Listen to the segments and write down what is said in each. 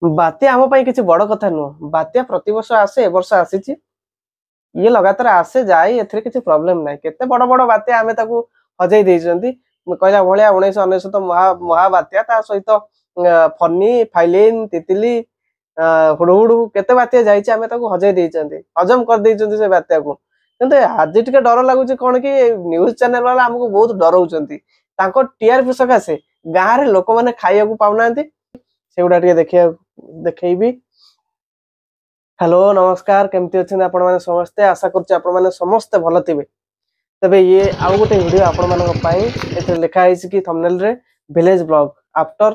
बात्या आम किसी बड़ कथा नुह बात्या प्रति वर्ष आसे ए वर्ष आसी ये लगातार आसे जाए एथरे किसी प्रॉब्लम ना केते बड़ बड़ बात्या आमे ताकू हजई देइछंती कहला भलिया 1999 महाबात्या ता सहित फनी फाइलिन तितली हुडहुडु केते बात्या जाइछे आमे ताकू हजई देइछंती हजम कर देइछंती से बात्या को किंतु आज टिके डर लागुची कोन कि न्यूज चैनल वाला हमको बहुत डराउछंती ताको टीआरपी सकासे गां रे लोक माने खाइया को पाउनांती सेगुडा टिके देखिया देखैबी। हेलो नमस्कार केमती अच्छे आपण मैंने समस्ते आशा कर समस्ते भल थे तेबे ये आउ गोटे वीडियो आपण मानी लिखाई कि थंबनेल रे विलेज ब्लॉग आफ्टर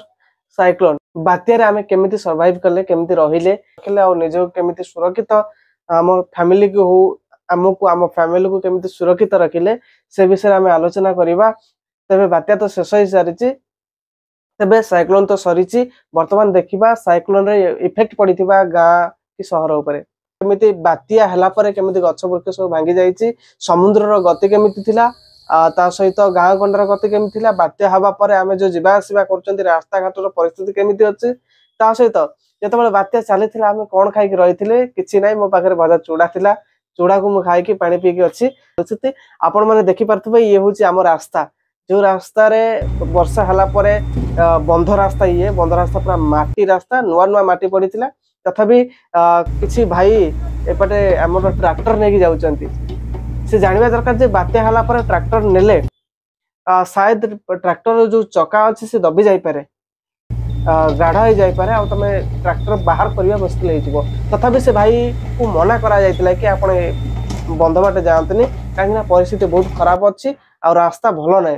साइक्लोन बात्या रे आमे केमिति सर्वाइव कले केमिति रहिले आ निज केमिति सुरक्षित आम फैमिली को हो आमको आम फैमिली को केमिति सुरक्षित रखिले से विषय आमे आलोचना करिबा। तेबे बात्या तो शेष हो सारी तेबे साइक्लोन तो सरीची वर्तमान देखिबा साइक्लोन रे इफेक्ट पड़िथिबा गां कि सहर उपरे केमिति बात्या हला परे केमिति गछ वृक्ष सब भांगी जाईची समुद्र रो गति केमिति थिला ता सहित गां गंडर गति केमिति थिला बात्या हवा परे आमे जो जीवा आसीबा करचंती रास्ता घाट रो परिस्थिति केमिति अछि ता सहित जेतबेले बात्या चाली थिला आमे कोन खाइ कि रहिथिले किछि नै मो पाखरे भजा चूड़ा थिला चूड़ा को मु खाइ कि पानी पी कि अछि परिस्थिति आपण माने देखि परथबे ये होची हमर रास्ता जो रास्ता रे वर्षा हला परे बंध रास्ता ये बंध रास्ता पूरा माटी रास्ता नुआ नुआ माटी पड़ीथिला तथापि किछि भाई एपटे हमर ट्रैक्टर नेकी जाउचंती से जानबा दरकार जे बात्या हला पर ट्रैक्टर नेले शायद ट्रैक्टर जो चका अछि से दबी जाई पारे गाढ़ा हो जाई पारे आ तमे ट्रैक्टर बाहर करिया मुश्किल हे जिवो तथापि से भाई को मना करा जायतिला कि आपण बंध बाटे जांतनी काहेना परिस्थिति बहुत खराब अछि आ रास्ता भलो नै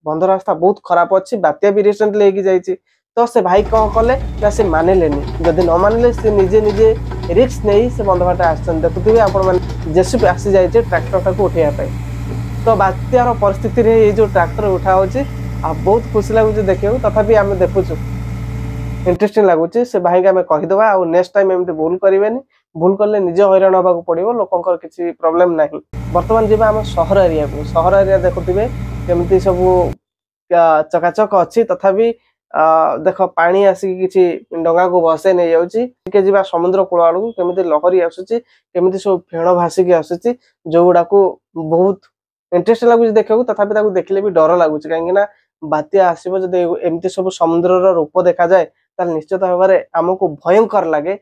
बंध रास्ता बहुत खराब अच्छी बात्या भी रिसेंट लेके जाइए तो से भाई कौन कले ना से मानिलेनी जदि न मानिले से निजे निजे रिस्क नहीं से बंध बाटे आसन देखुथिबे आपण माने जेसीबी आसी जाइए ट्रैक्टर टाको उठेया पाई तो बात्यार परिस्थिति रे ये जो ट्रैक्टर उठा होची आ बहुत खुशी लागुची देखियो तथापि आमे देखुछु इंटरेस्टिंग लागुची से भाई के आमे कहि दबा आ नेक्स्ट टाइम एमते भूल करिवेनी भूल करले निजे हैरान होबा को पड़िबो लोकंकर किछि प्रॉब्लम नाही। वर्तमान जेबा हम शहर एरिया देखुथिबे केमती सब चकाचक अच्छी तथापि देख पानी आसिक किसी डंगा को बसे नहीं जाऊँगी जी समुद्र कूल आड़ को केमी लहरी आसूची केमी सब फेण भासिक आसूची जो गुड़ा को बहुत इंटरेस्ट लगुच देखा तथापि देखले भी डर लगुच कहीं बात्या आसो जब एमती सब समुद्र रूप देखा जाए निश्चित भाव में आमको भयंकर लगे